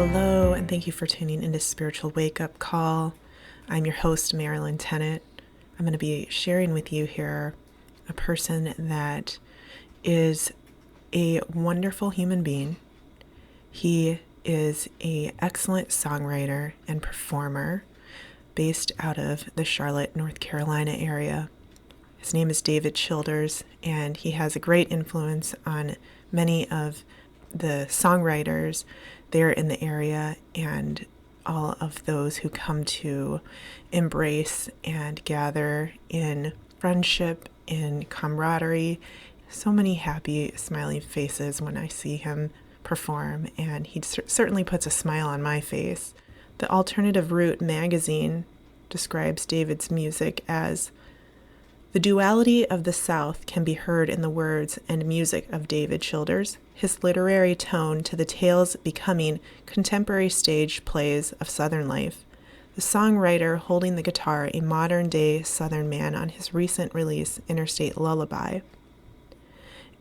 Hello, and thank you for tuning into Spiritual Wake Up Call. I'm your host, Marilyn Tennant. I'm going to be sharing with you here a person that is a wonderful human being. He is an excellent songwriter and performer based out of the Charlotte, North Carolina area. His name is David Childers, and he has a great influence on many of the songwriters there in the area and all of those who come to embrace and gather in friendship, in camaraderie. So many happy, smiling faces when I see him perform, and he certainly puts a smile on my face. The Alternative Route magazine describes David's music as the duality of the South can be heard in the words and music of David Childers, his literary tone to the tales becoming contemporary stage plays of Southern life. The songwriter holding the guitar, a modern-day Southern man on his recent release, Interstate Lullaby.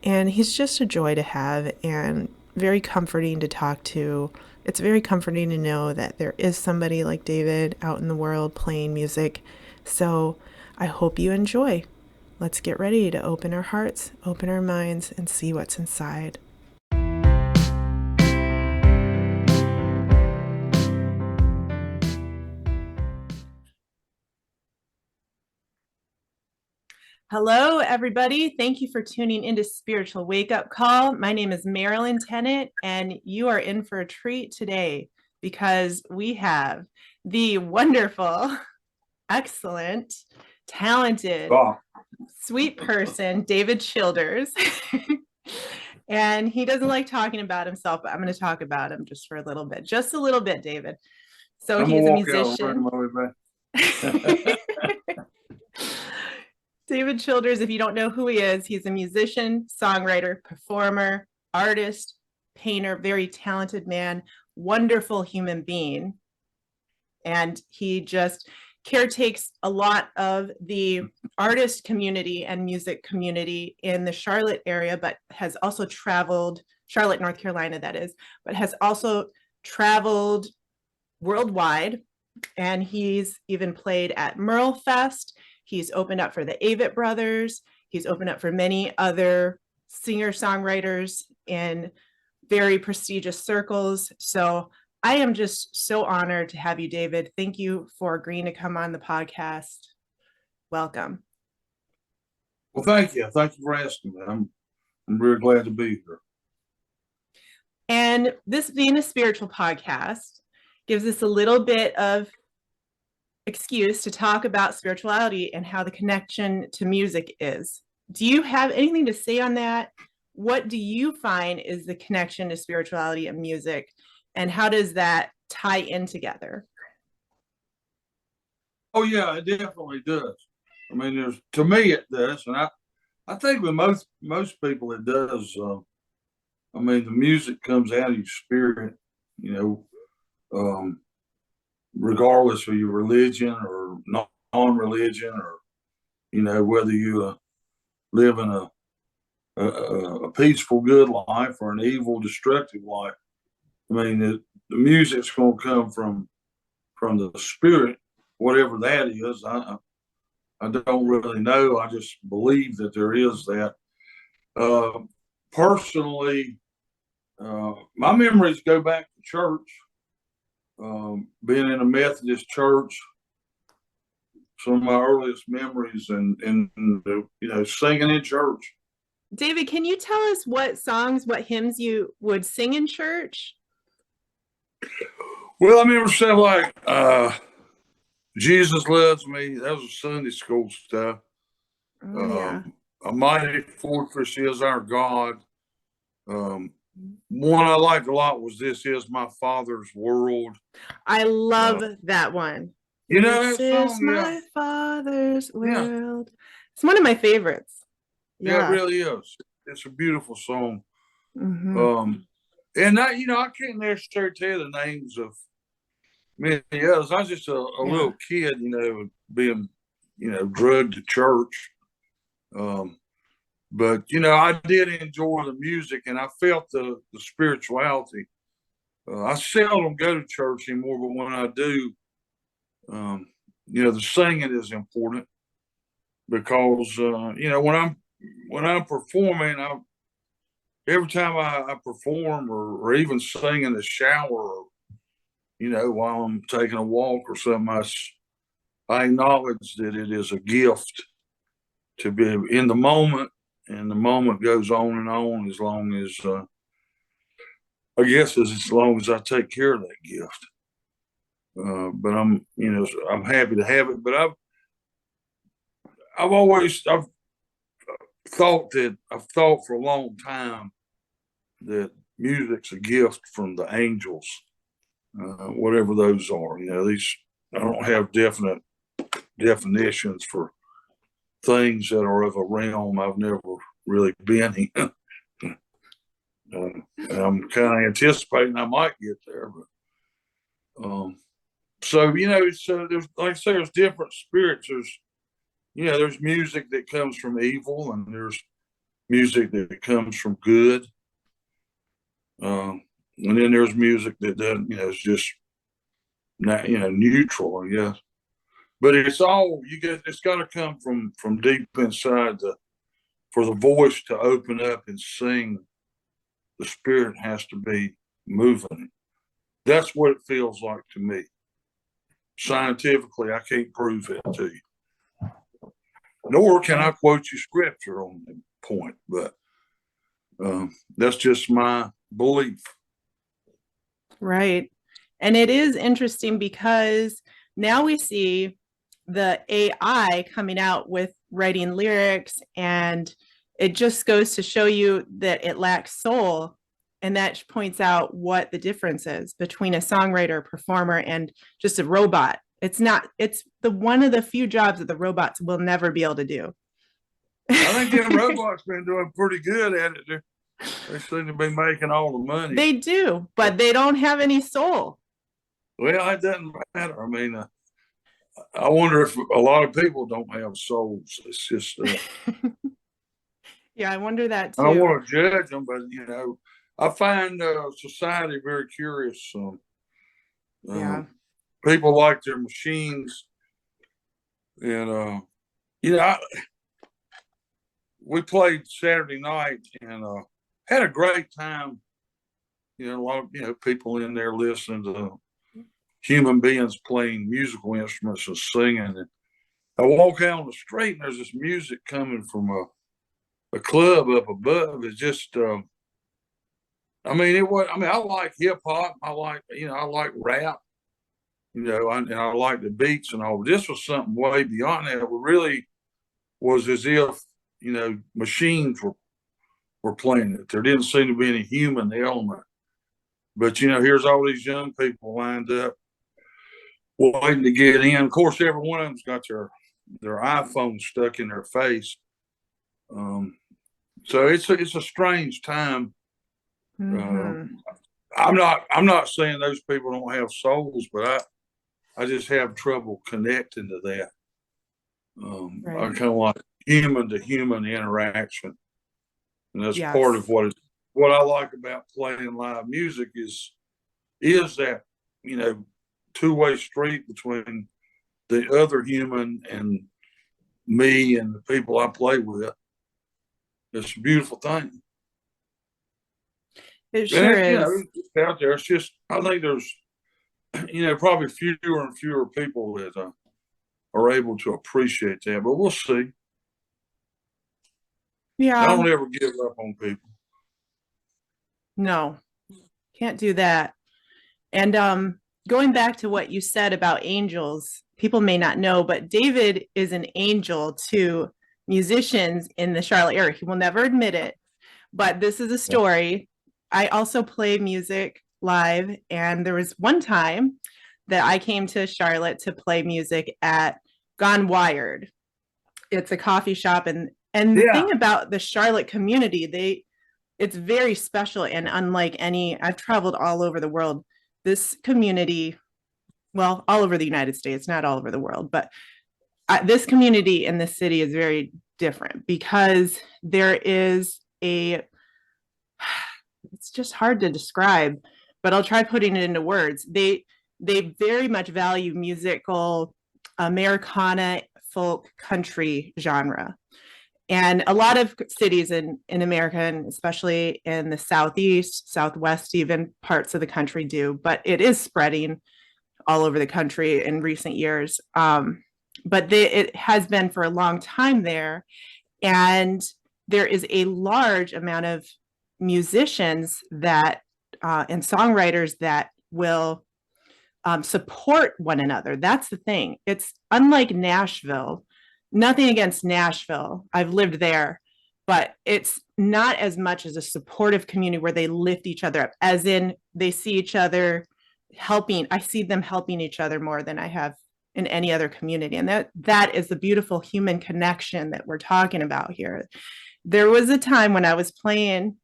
And he's just a joy to have and very comforting to talk to. It's very comforting to know that there is somebody like David out in the world playing music. So I hope you enjoy. Let's get ready to open our hearts, open our minds, and see what's inside. Hello, everybody. Thank you for tuning into Spiritual Wake Up Call. My name is Marilyn Tennant, and you are in for a treat today because we have the wonderful, excellent, talented, sweet person, David Childers. And he doesn't like talking about himself, but I'm going to talk about him just for a little bit, David. So he's a musician. David Childers, if you don't know who he is, he's a musician, songwriter, performer, artist, painter, very talented man, wonderful human being. And he just caretakes a lot of the artist community and music community in the Charlotte area, but has also traveled, Charlotte, North Carolina, that is, but has also traveled worldwide. And he's even played at Merle Fest. He's opened up for the Avett Brothers. He's opened up for many other singer-songwriters in very prestigious circles. So I am just so honored to have you, David. Thank you for agreeing to come on the podcast. Welcome. Well, thank you. Thank you for asking me. I'm really glad to be here. And this being a spiritual podcast gives us a little bit of excuse to talk about spirituality and how the connection to music is. Do you have anything to say on that? What do you find is the connection to spirituality and music, and how does that tie in together? Oh yeah, it definitely does. I mean, to me it does, and I think with most people it does. I mean, the music comes out of your spirit, regardless of your religion or non-religion, or whether you live in a peaceful, good life or an evil, destructive life. I mean, the music's going to come from the spirit, whatever that is. I don't really know. I just believe that there is that. Personally, my memories go back to church. Being in a Methodist church, some of my earliest memories, and singing in church. David, can you tell us what songs, what hymns you would sing in church? Well, I remember saying like Jesus Loves Me. That was Sunday school stuff. Yeah. A mighty fortress is our God. One I liked a lot was This Is My Father's World. I love that one. You know that song? This is my Father's world. Yeah. It's one of my favorites. Yeah, it really is. It's a beautiful song. Mm-hmm. And I can't necessarily tell the names of many others. I was just a little kid, being, drugged to church. But I did enjoy the music, and I felt the spirituality I seldom go to church anymore, but when I do, the singing is important because when I'm performing, every time I perform or even sing in the shower, or, while I'm taking a walk or something, I acknowledge that it is a gift to be in the moment, and the moment goes on and on as long as I guess as long as I take care of that gift. But I'm happy to have it. But I've thought for a long time that music's a gift from the angels, whatever those are. These I don't have definite definitions for things that are of a realm I've never really been in. And I'm kind of anticipating I might get there, but so there's, like I say, there's different spirits. There's music that comes from evil, and there's music that comes from good, and then there's music that doesn't, is just not, neutral, I guess. But it's got to come from deep inside for the voice to open up and sing. The spirit has to be moving. That's what it feels like to me. Scientifically, I can't prove it to you, nor can I quote you scripture on the point, but that's just my belief. Right. And it is interesting because now we see the AI coming out with writing lyrics, and it just goes to show you that it lacks soul. And that points out what the difference is between a songwriter, performer, and just a robot. It's one of the few jobs that the robots will never be able to do. I think the robots been doing pretty good at it. They seem to be making all the money. They do, but they don't have any soul. Well, it doesn't matter. I mean, I wonder if a lot of people don't have souls. It's just. Yeah, I wonder that too. I don't want to judge them, but I find society very curious. Yeah. People like their machines, and we played Saturday night and had a great time. A lot of people in there listening to human beings playing musical instruments and singing. And I walk out on the street and there's this music coming from a club up above. It's just, I like hip hop. I like rap. And I like the beats and all. But this was something way beyond that. It really was as if machines were playing it. There didn't seem to be any human element. But here's all these young people lined up, waiting to get in. Of course, every one of them's got their iPhone stuck in their face. So it's a strange time. Mm-hmm. I'm not saying those people don't have souls, but I just have trouble connecting to that. Right. I kind of like human to human interaction, and that's part of what I like about playing live music is that two-way street between the other human and me and the people I play with. It's a beautiful thing. It sure is. It's out there. It's just, I think there's, probably fewer and fewer people that are able to appreciate that, but we'll see. Yeah. I don't ever give up on people. No, can't do that. And going back to what you said about angels, people may not know, but David is an angel to musicians in the Charlotte area. He will never admit it, but this is a story. I also play music live, and there was one time that I came to Charlotte to play music at Gone Wired. It's a coffee shop, and the thing about the Charlotte community, it's very special and unlike any. I've traveled all over the world. This community, well, all over the United States, not all over the world, but this community in this city is very different because there is it's just hard to describe, but I'll try putting it into words. They very much value musical Americana folk country genre. And a lot of cities in America, and especially in the Southeast, Southwest, even parts of the country do, but it is spreading all over the country in recent years. But it has been for a long time there. And there is a large amount of musicians that and songwriters that will support one another. That's the thing. It's unlike Nashville. Nothing against Nashville. I've lived there, but it's not as much as a supportive community where they lift each other up, as in they see each other helping. I see them helping each other more than I have in any other community. And that is the beautiful human connection that we're talking about here. There was a time when I was playing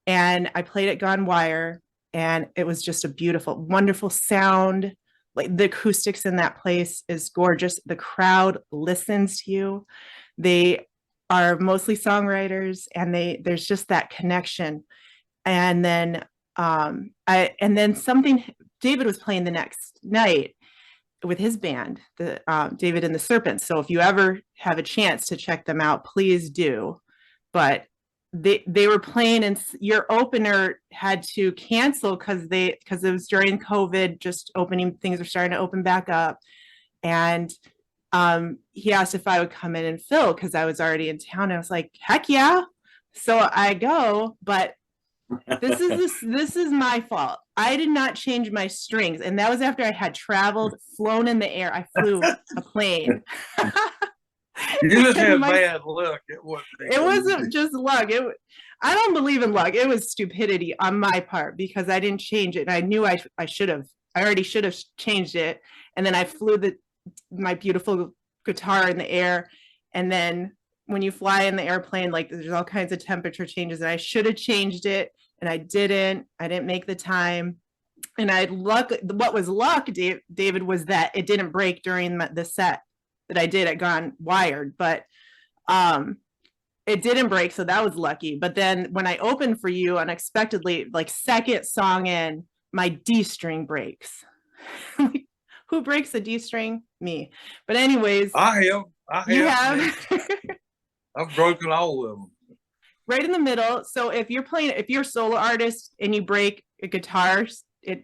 and I played at Gone Wire, and it was just a beautiful, wonderful sound. Like the acoustics in that place is gorgeous. The crowd listens to you. They are mostly songwriters, and there's just that connection. And then something David was playing the next night with his band, the David and the Serpents. So if you ever have a chance to check them out, please do. But they were playing, and your opener had to cancel because it was during COVID, just opening, things were starting to open back up. And he asked if I would come in and fill because I was already in town. I was like, heck yeah. So I go, but this is my fault. I did not change my strings. And that was after I had traveled, flown in the air. I flew a plane. You just had bad luck. It wasn't just luck. I don't believe in luck. It was stupidity on my part because I didn't change it. And I knew I should have. I already should have changed it. And then I flew my beautiful guitar in the air. And then when you fly in the airplane, like there's all kinds of temperature changes. And I should have changed it. And I didn't make the time. And what was luck, David, was that it didn't break during the set that I did at Gone Wired, but it didn't break, so that was lucky. But then when I opened for you unexpectedly, like second song in, my D string breaks. Who breaks a D string? Me. But anyways, I have. I've broken all of them. Right in the middle. So if you're a solo artist and you break a guitar,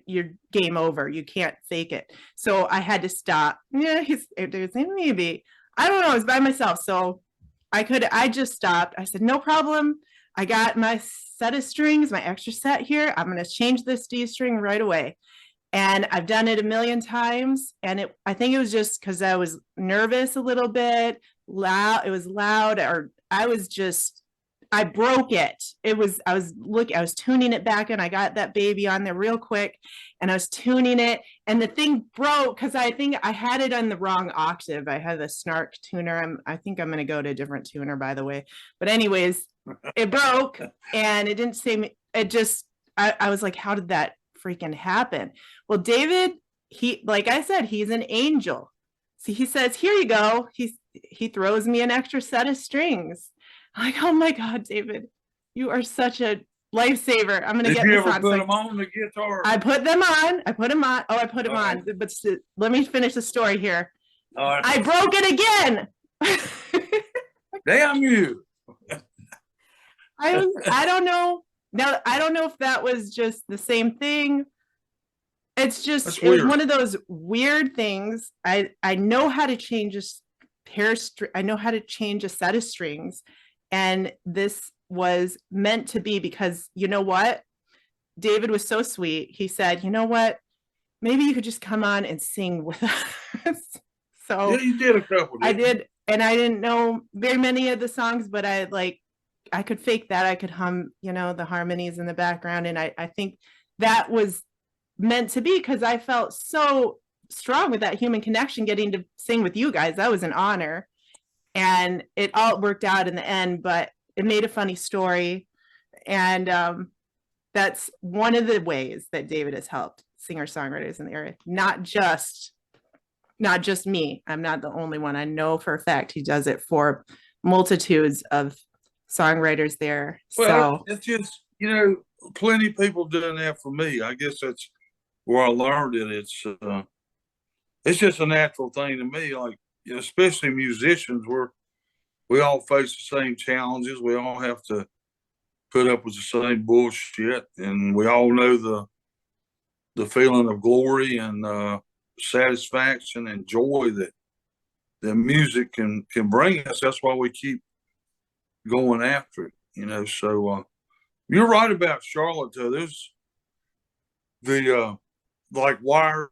you're game over. You can't fake it. So I had to stop. Yeah, there's maybe, I don't know, I was by myself. So I just stopped. I said, no problem. I got my set of strings, my extra set here. I'm going to change this D string right away. And I've done it a million times. And I think it was just because I was nervous a little bit, loud. It was loud, or I broke it. I was tuning it back, and I got that baby on there real quick, and I was tuning it, and the thing broke because I think I had it on the wrong octave. I had the Snark tuner. I think I'm going to go to a different tuner, by the way. But anyways, it broke, and it didn't say me. I was like, how did that freaking happen? Well, David, like I said, he's an angel. So he says, here you go. He throws me an extra set of strings. I'm like, oh my God, David, you are such a lifesaver. I'm going to get this on. Did you ever put them on the guitar? I put them on. Oh, I put them on. But let me finish the story here. I broke it again. Damn you. I don't know. Now, I don't know if that was just the same thing. It was one of those weird things. I know how to change I know how to change a set of strings. And this was meant to be because, you know what? David was so sweet. He said, you know what? Maybe you could just come on and sing with us. So yeah, you did a couple. I did. And I didn't know very many of the songs, but I could fake that. I could hum, the harmonies in the background. And I think that was meant to be because I felt so strong with that human connection, getting to sing with you guys. That was an honor. And it all worked out in the end, but it made a funny story. And that's one of the ways that David has helped singer-songwriters in the area. Not just me. I'm not the only one. I know for a fact he does it for multitudes of songwriters there. Well, it's just, plenty of people doing that for me. I guess that's where I learned it. It's just a natural thing to me. Like, especially musicians, we all face the same challenges. We all have to put up with the same bullshit, and we all know the feeling of glory and satisfaction and joy that music can bring us. That's why we keep going after it. So you're right about Charlotte. Though there's the like Wired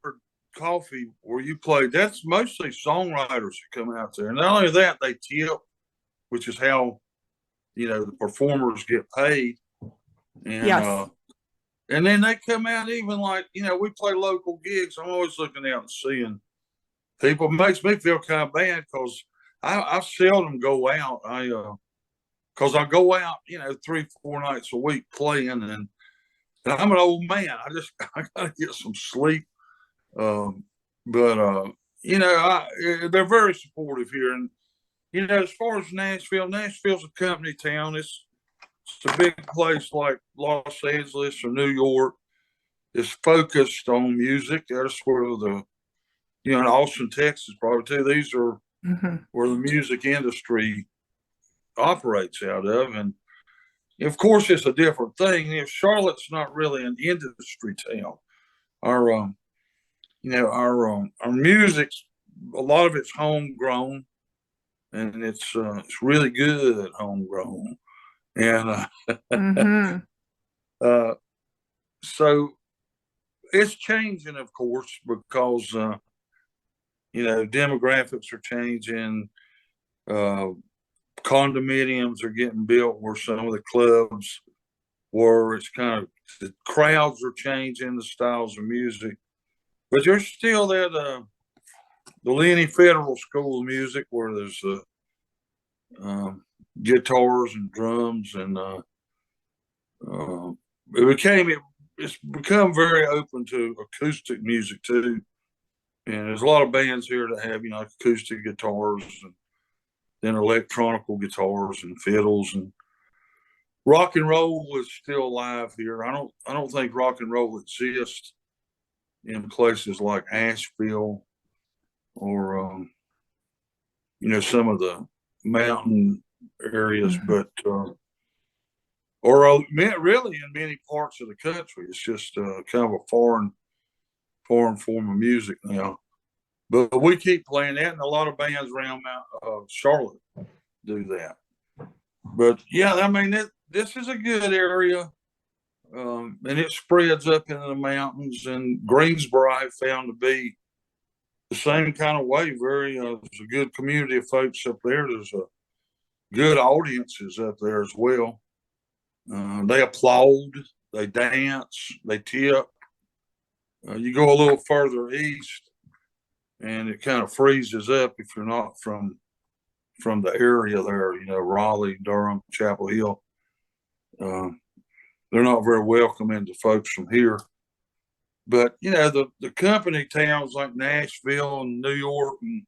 Coffee where you play. That's mostly songwriters that come out there, and not only that, they tip, which is how the performers get paid, and Yes. and then they come out even like we play local gigs. I'm always looking out and seeing people. It makes me feel kind of bad because I seldom go out. Because I go out 3-4 nights a week playing, and I'm an old man. I gotta get some sleep. But they're very supportive here, and as far as Nashville's a company town. It's a big place like Los Angeles or New York. It's focused on music. That's where in Austin, Texas, probably too. These are where the music industry operates out of, and of course, it's a different thing. If Charlotte's not really an industry town, our our music's a lot of it's homegrown, and it's really good homegrown, and so it's changing, of course, because demographics are changing. Condominiums are getting built where some of the clubs were. It's kind of the crowds are changing, the styles of music, but there's still that the Lenny Federal School of Music where there's guitars and drums, and it's become very open to acoustic music too. And there's a lot of bands here that have acoustic guitars and then electronical guitars and fiddles, and rock and roll is still alive here. I don't think rock and roll exists in places like Asheville or some of the mountain areas, but or really in many parts of the country. It's just kind of a foreign form of music now. But we keep playing that, and a lot of bands around Charlotte do that. But yeah, I mean, this is a good area, and it spreads up into the mountains. And Greensboro I found to be the same kind of way. There's a good community of folks up there. There's a good audiences up there as well. They applaud, they dance, they tip. You go a little further east, and it kind of freezes up if you're not from the area there. Raleigh, Durham, Chapel Hill. They're not very welcoming to folks from here. But the company towns like Nashville and New York and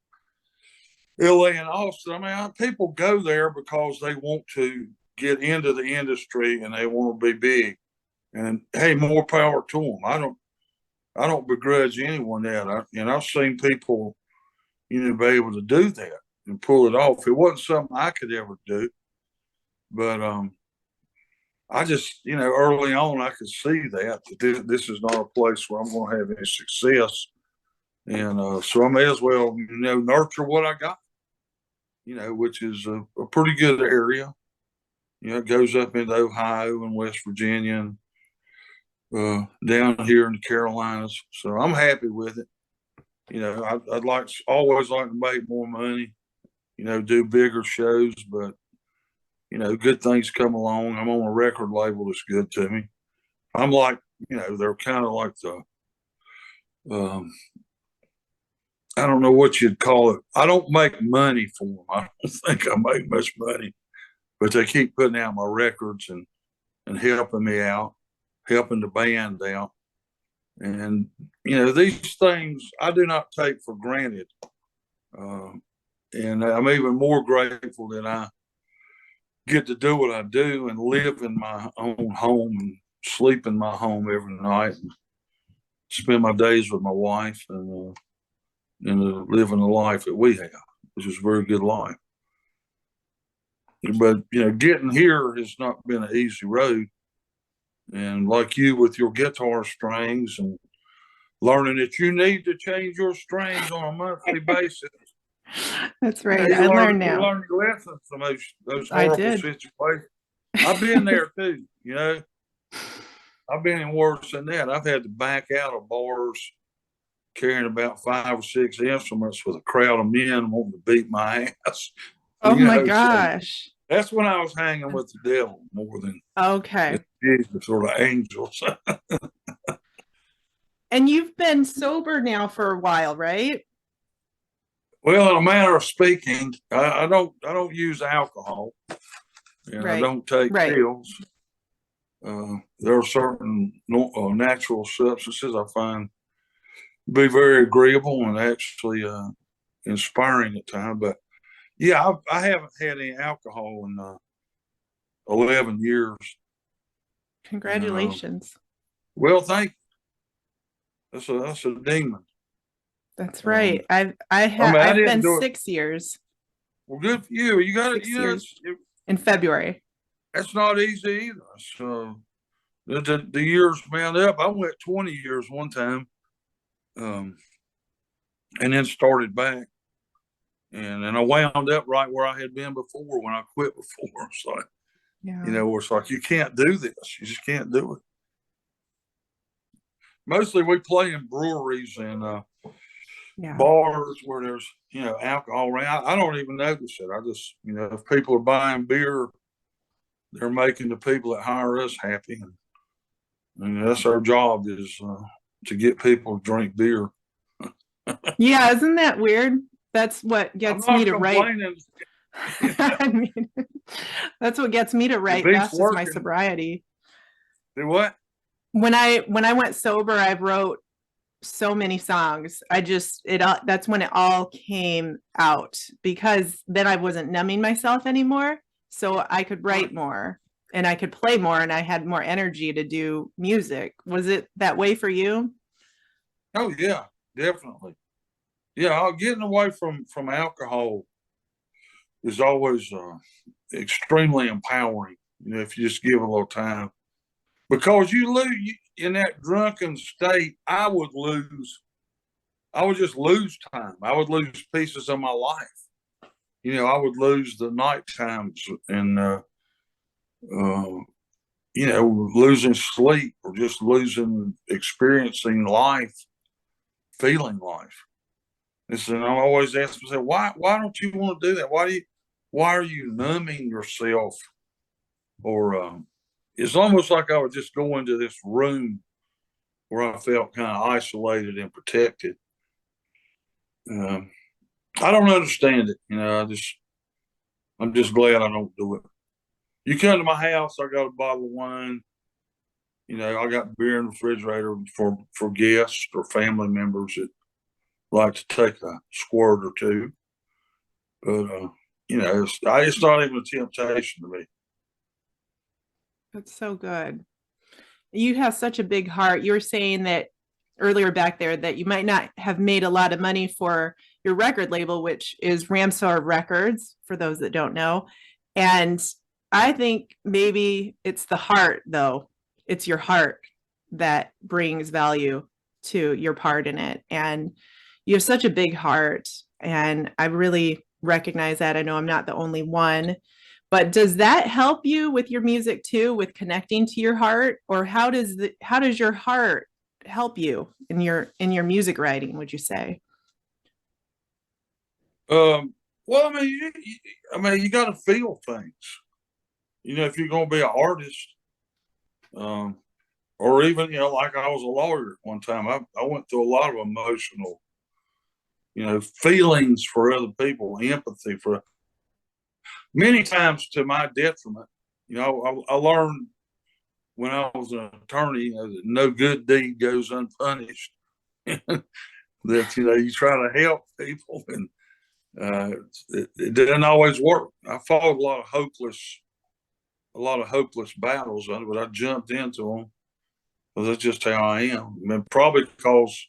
LA and Austin. I mean, people go there because they want to get into the industry and they want to be big. And hey, more power to them. I don't begrudge anyone that. I've seen people, be able to do that and pull it off. It wasn't something I could ever do, but I just, early on I could see that this is not a place where I'm going to have any success, and so I may as well, nurture what I got, which is a pretty good area. It goes up into Ohio and West Virginia and down here in the Carolinas. So I'm happy with it. I'd always like to make more money, do bigger shows, but good things come along. I'm on a record label that's good to me. I'm like, they're kind of like I don't know what you'd call it. I don't make money for them. I don't think I make much money, but they keep putting out my records and helping me out, helping the band out. And, these things I do not take for granted. And I'm even more grateful that I get to do what I do and live in my own home and sleep in my home every night and spend my days with my wife and living the life that we have, which is a very good life. But getting here has not been an easy road. And like you with your guitar strings and learning that you need to change your strings on a monthly basis. That's right. I learned now. You learn your lessons from those I horrible did. situations. I've been there too, I've been in worse than that. I've had to back out of bars carrying about 5 or 6 instruments with a crowd of men wanting to beat my ass. Oh my gosh. So that's when I was hanging with the devil more than Jesus or the angels. And you've been sober now for a while, right? Well, in a manner of speaking, I don't use alcohol, and right. I don't take pills. There are certain natural substances I find be very agreeable and actually inspiring at times. But yeah, I haven't had any alcohol in 11 years. Congratulations. Well, thank you. That's a demon. That's right. I've been 6 years. Well, good for you. You got it. In February. That's not easy either. So the years mount up. I went 20 years one time, and then started back, and then I wound up right where I had been before when I quit before. So, it's like you can't do this. You just can't do it. Mostly we play in breweries and bars where there's alcohol around. I don't even notice it. I just if people are buying beer, they're making the people that hire us happy, and that's our job is to get people to drink beer. Yeah, isn't that weird? That's what gets me to write. I mean, that's what gets me to write best is my sobriety. Do what? When I went sober, I wrote so many songs. That's when it all came out, because then I wasn't numbing myself anymore. So I could write more and I could play more and I had more energy to do music. Was it that way for you? Oh yeah, definitely. Yeah, getting away from alcohol is always extremely empowering. If you just give a little time, because you lose in that drunken state. I would just lose time. I would lose pieces of my life. I would lose the night times and losing sleep or just losing experiencing life, feeling life. And so I'm always asking myself, why don't you want to do that? Why are you numbing yourself? Or it's almost like I would just go into this room where I felt kind of isolated and protected. I don't understand it. I'm just glad I don't do it. You come to my house, I got a bottle of wine. I got beer in the refrigerator for guests or family members that like to take a squirt or two. But it's not even a temptation to me. That's so good. You have such a big heart. You were saying that earlier back there that you might not have made a lot of money for your record label, which is Ramsar Records, for those that don't know. And I think maybe it's the heart, though. It's your heart that brings value to your part in it. And you have such a big heart. And I really recognize that. I know I'm not the only one. But does that help you with your music too, with connecting to your heart? Or how does your heart help you in your music writing, would you say? Well, I mean, you got to feel things. If you're going to be an artist, or even like I was a lawyer at one time, I went through a lot of emotional, feelings for other people, empathy for many times to my detriment. I learned when I was an attorney that no good deed goes unpunished. That you try to help people, and it didn't always work. I fought a lot of hopeless battles, but I jumped into them. Well, that's just how I am. I mean, probably because,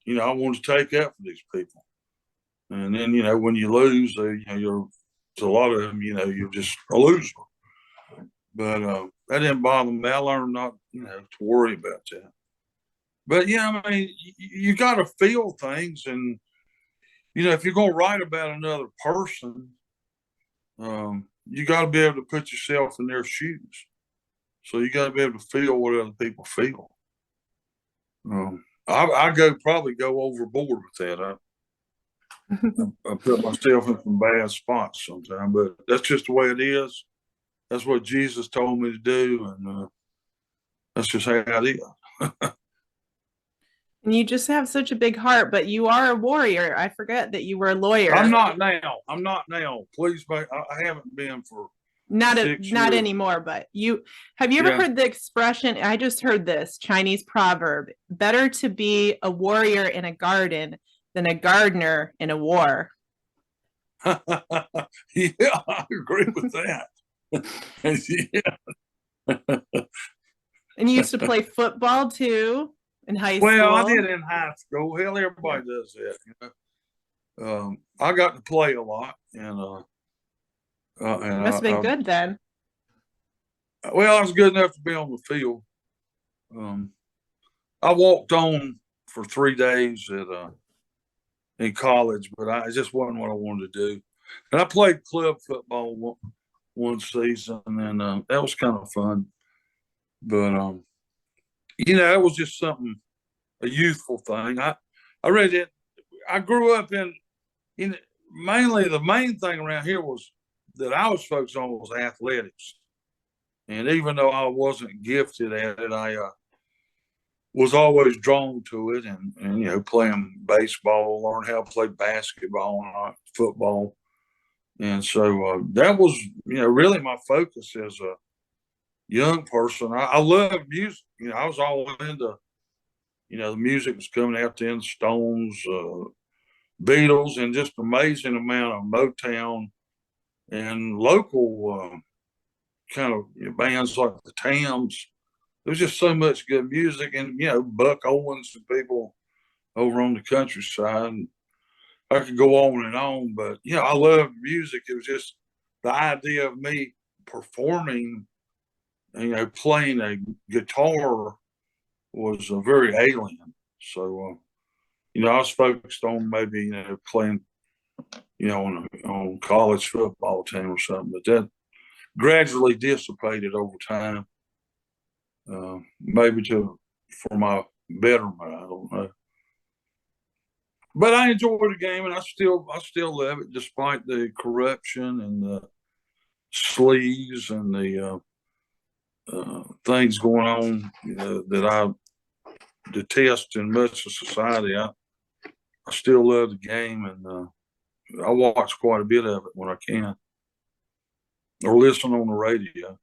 I want to take up for these people. And then, when you lose, there's a lot of them, you're just a loser. But that didn't bother me. I learned not, to worry about that. But yeah, I mean, you got to feel things, and if you're going to write about another person, you got to be able to put yourself in their shoes. So you got to be able to feel what other people feel. I probably go overboard with that. I put myself in some bad spots sometimes, but that's just the way it is. That's what Jesus told me to do, and that's just how it is. And you just have such a big heart, but you are a warrior. I forget that you were a lawyer. I'm not now. Please, I haven't been for not 6 not years. anymore, but have you ever heard the expression? I just heard this Chinese proverb: better to be a warrior in a garden than a gardener in a war. Yeah, I agree with that. Yeah. And you used to play football too in high school. Well, I did in high school. Hell, everybody does that. I got to play a lot, and it must have been good then. Well, I was good enough to be on the field. I walked on for 3 days in college, but I just wasn't what I wanted to do. And I played club football one season, and that was kind of fun. But it was just a youthful thing. I really didn't. I grew up in mainly the main thing around here was that I was focused on was athletics. And even though I wasn't gifted at it, I was always drawn to it, and playing baseball, learn how to play basketball and football. And so that was, really my focus as a young person. I loved music. I was all into, the music was coming out then, Stones, Beatles, and just amazing amount of Motown and local kind of bands like the Tams. There was just so much good music, and Buck Owens and people over on the countryside. And I could go on and on, but I loved music. It was just the idea of me performing, playing a guitar was very alien. So, I was focused on maybe playing, on college football team or something, but that gradually dissipated over time. Maybe for my betterment, I don't know. But I enjoy the game, and I still love it, despite the corruption and the sleaze and the things going on that I detest in much of society. I still love the game, and I watch quite a bit of it when I can, or listen on the radio.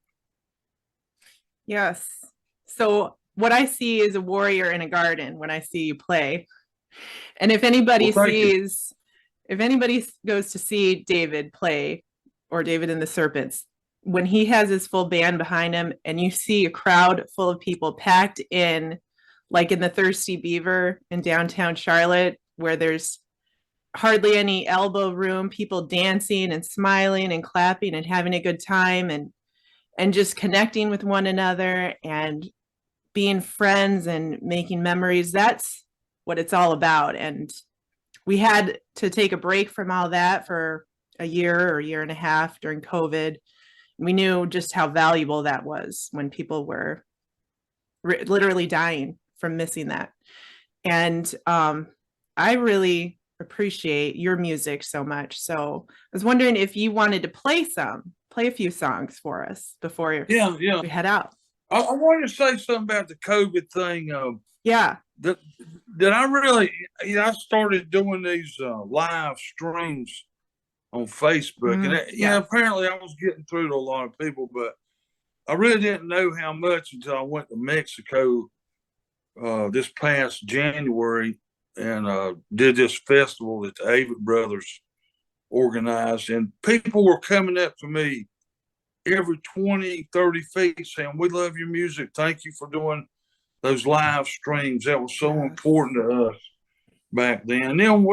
Yes. So what I see is a warrior in a garden when I see you play. And if anybody if anybody goes to see David play, or David and the Serpents, when he has his full band behind him and you see a crowd full of people packed in, like in the Thirsty Beaver in downtown Charlotte, where there's hardly any elbow room, people dancing and smiling and clapping and having a good time, and just connecting with one another and being friends and making memories. That's what it's all about. And we had to take a break from all that for a year or year and a half during COVID. We knew just how valuable that was when people were literally dying from missing that. And I really appreciate your music so much. So I was wondering if you wanted to play a few songs for us before we head out. I wanted to say something about the COVID thing. Yeah. That I really, I started doing these live streams on Facebook, and apparently I was getting through to a lot of people, but I really didn't know how much until I went to Mexico this past January and did this festival that the Avett Brothers organized, and people were coming up to me every 20, 30 feet saying, "We love your music. Thank you for doing those live streams. That was so Yes. important to us back then. And then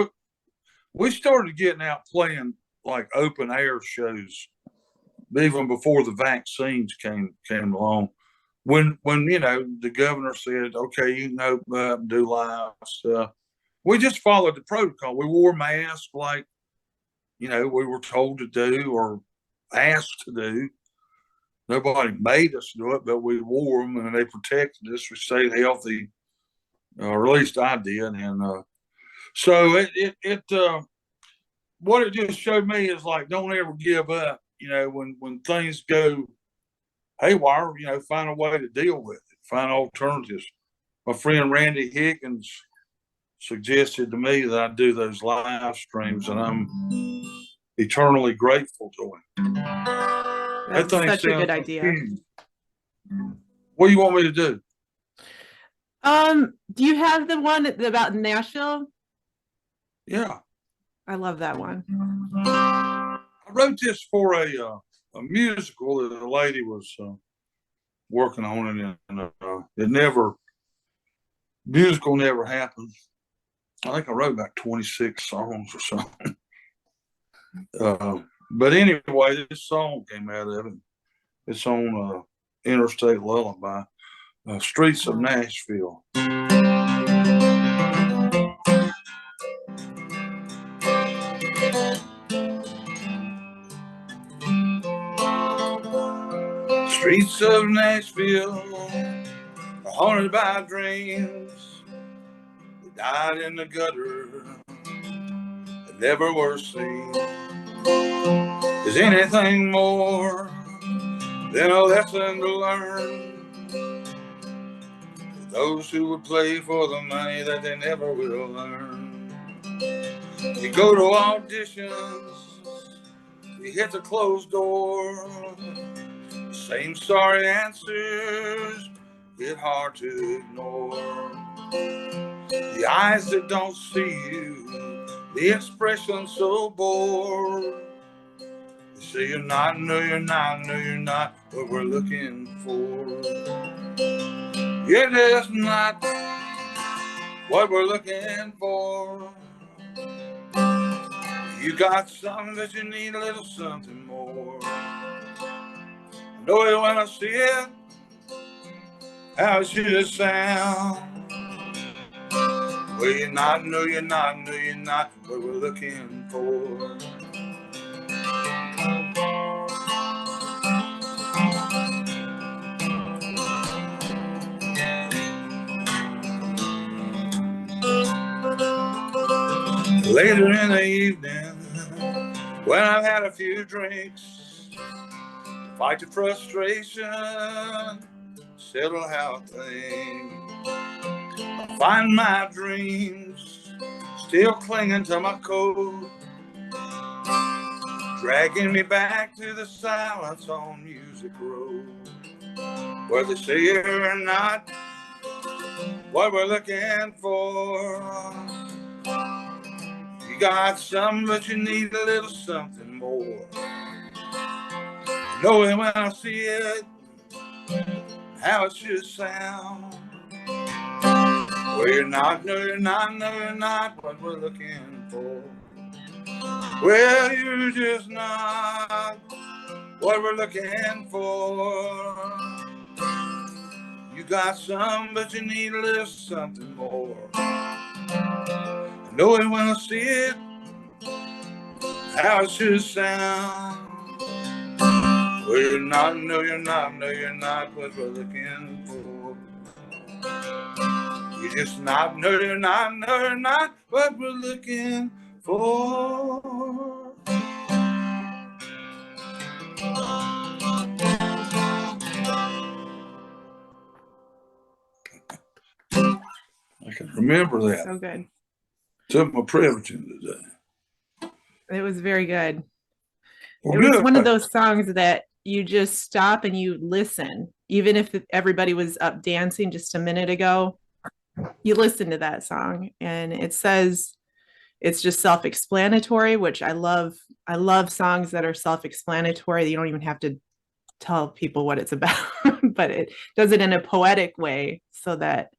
we started getting out playing like open air shows even before the vaccines came along. When the governor said, okay, you can open up and do live stuff, we just followed the protocol. We wore masks like we were told to do or asked to do. Nobody made us do it, but we wore them and they protected us. We stayed healthy, or at least I did. And so what it just showed me is like, don't ever give up. When things go haywire, find a way to deal with it, find alternatives. My friend Randy Higgins suggested to me that I do those live streams, and I'm eternally grateful to him. That's such a good idea. Huge. What do you want me to do? Do you have the one about Nashville? Yeah. I love that one. I wrote this for a musical that a lady was working on it, and musical never happened. I think I wrote about 26 songs or something. But anyway, this song came out of it. It's on Interstate Lullaby, Streets of Nashville. Streets of Nashville are haunted by dreams that died in the gutter and never were seen. Is anything more than a lesson to learn for those who would play for the money that they never will earn? You go to auditions, you hit the closed door, the same sorry answers get hard to ignore. The eyes that don't see you, the expression so bored. They say you're not, no you're not, no you're not what we're looking for. You're just not what we're looking for. You got something, but you need a little something more. I know it when I see it, how it should sound. Well, you're not, no you're not, no you're not what we're looking for. Later in the evening, when I've had a few drinks, fight the frustration, settle how things. I find my dreams still clinging to my coat, dragging me back to the silence on Music Road, where they say you're not what we're looking for. You got something, but you need a little something more. I know it when I see it, how it should sound. Well, you're not, no you're not, no you're not what we're looking for. Well, you're just not what we're looking for. You got some, but you need a little something more. I know it when I see it, how it should sound. Well, you're not, no you're not, no you're not what we're looking for. You're just not, no you're not, no you're not what we're looking for. I can remember that. So good. Took my Prevagen today. It was very good. Well, it was good. One of those songs that you just stop and you listen. Even if everybody was up dancing just a minute ago, you listen to that song, and it says it's just self-explanatory, which I love. I love songs that are self-explanatory. You don't even have to tell people what it's about. but it does it in a poetic way so that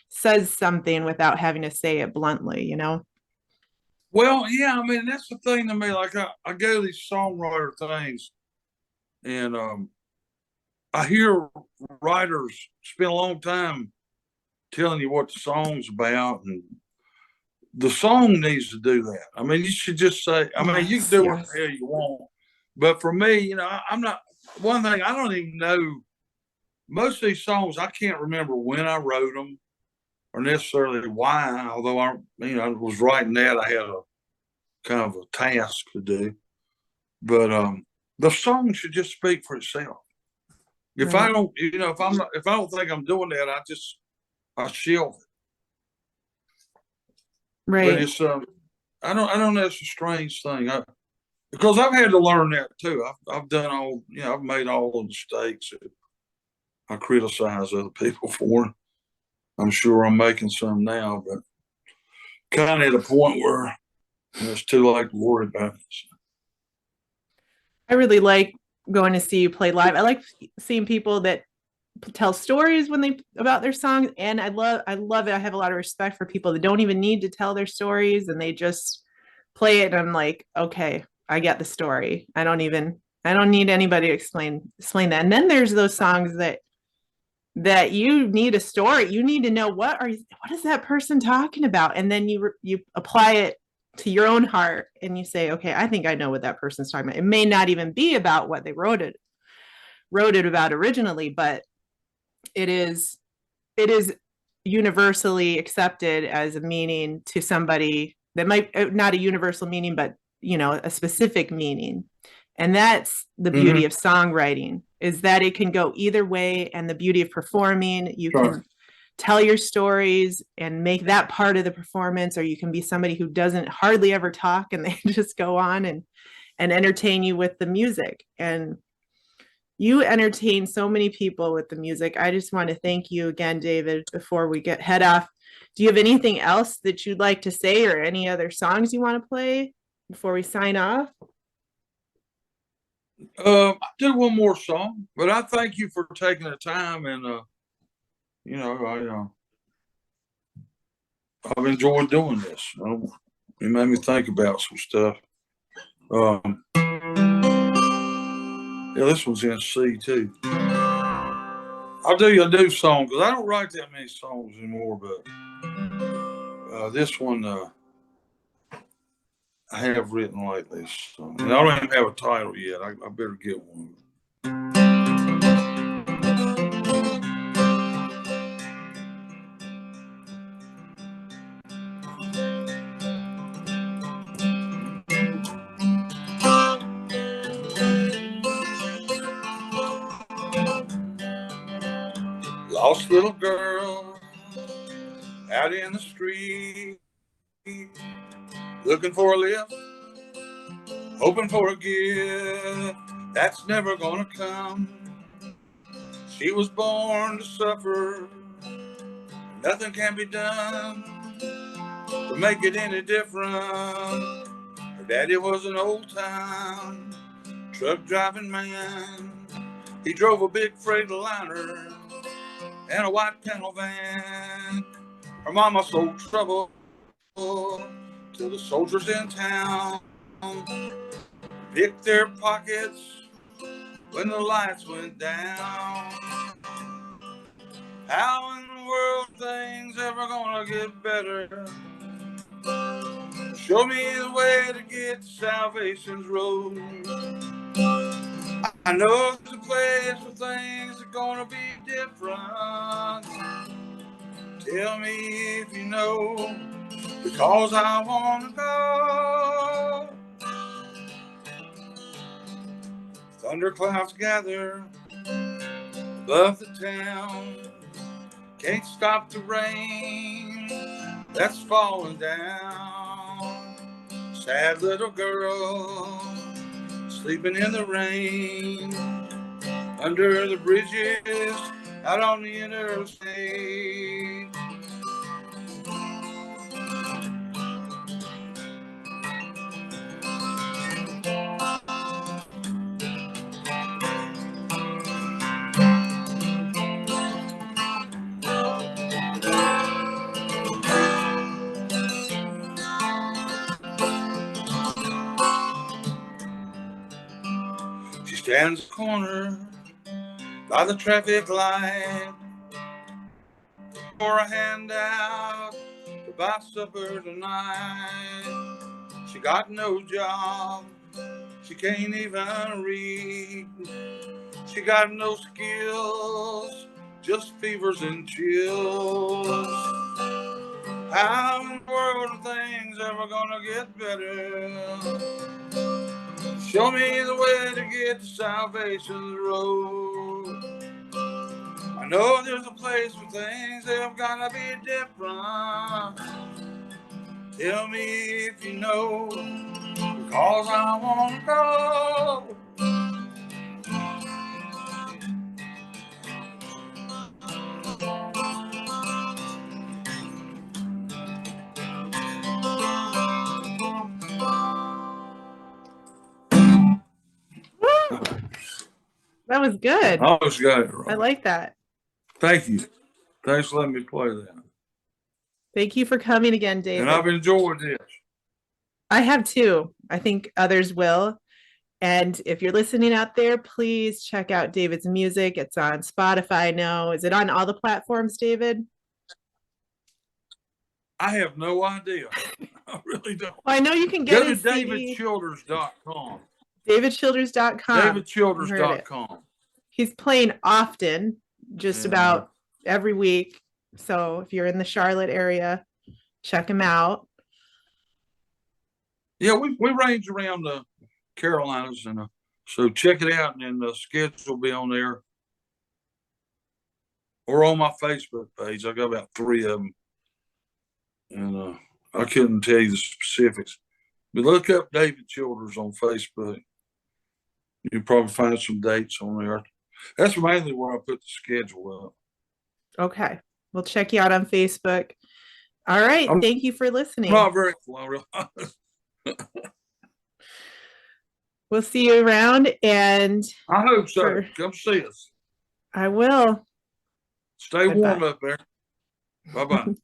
says something without having to say it bluntly, you know? Well, yeah, I mean, that's the thing to me. Like, I go to these songwriter things, and I hear writers spend a long time telling you what the song's about, and the song needs to do that. I mean, you should just say, I mean, you can Yes, do what yes. the hell you want, but for me, I'm not, one thing I don't even know, most of these songs, I can't remember when I wrote them or necessarily why, although I was writing that, I had a kind of a task to do. But the song should just speak for itself. If I Right. don't, if I don't think I'm doing that, I shelve it. But Right. it's I don't know. It's a strange thing. Because I've had to learn that too. I've done all, I've made all the mistakes that I criticize other people for. I'm sure I'm making some now, but kind of at a point where it's too late to worry about it. I really like going to see you play live. I like seeing people that tell stories when they about their songs, and I love it. I have a lot of respect for people that don't even need to tell their stories and they just play it, and I'm like, okay, I get the story. I don't need anybody to explain that. And then there's those songs that you need a story. You need to know what is that person talking about, and then you apply it to your own heart and you say, okay, I think I know what that person's talking about. It may not even be about what they wrote it about originally, but it is universally accepted as a meaning to somebody that might not a universal meaning, but a specific meaning. And that's the beauty Mm-hmm. of songwriting, is that it can go either way. And the beauty of performing, you Sure. can tell your stories and make that part of the performance, or you can be somebody who doesn't hardly ever talk and they just go on and entertain you with the music. And you entertain so many people with the music. I just want to thank you again, David, before we head off. Do you have anything else that you'd like to say, or any other songs you want to play before we sign off? I do one more song, but I thank you for taking the time, and I've enjoyed doing this. You made me think about some stuff. Um, yeah, this one's in C too. I'll do a new song because I don't write that many songs anymore. But this one I have written lately, and I don't even have a title yet. I better get one. Lost little girl out in the street, looking for a lift, hoping for a gift that's never gonna come. She was born to suffer, nothing can be done to make it any different. Her daddy was an old time truck driving man. He drove a big Freightliner and a white panel van. Her mama sold trouble to the soldiers in town, picked their pockets when the lights went down. How in the world things ever gonna get better? Show me the way to get to salvation's road. I know there's a place where things are gonna be different. Tell me if you know, because I wanna go. Thunderclouds gather above the town. Can't stop the rain that's falling down. Sad little girl sleeping in the rain under the bridges out on the interstate. stands in the corner by the traffic light for a handout to buy supper tonight. She got no job, she can't even read. She got no skills, just fevers and chills. How in the world are things ever gonna get better? Show me the way to get to salvation's road. I know there's a place where things have gotta be different. Tell me if you know, because I wanna go. That was good. I almost got it right. I like that. Thank you. Thanks for letting me play that. Thank you for coming again, David. And I've enjoyed this. I have too. I think others will. And if you're listening out there, please check out David's music. It's on Spotify now. Is it on all the platforms, David? I have no idea. I really don't. Well, I know you can get Go to his CD. davidchilders.com. davidchilders.com. davidchilders.com. He's playing often, just about every week. So if you're in the Charlotte area, check him out. Yeah, we range around the Carolinas, and so check it out, and then the schedule will be on there or on my Facebook page. I got about 3 of them, and I couldn't tell you the specifics, but look up David Childers on Facebook. You'll probably find some dates on there. That's mainly where I put the schedule up. Okay, we'll check you out on Facebook. All right, thank you for listening. Not very cool, I realize. We'll see you around, and I hope so. Come see us. I will. Stay warm up there. Bye-bye.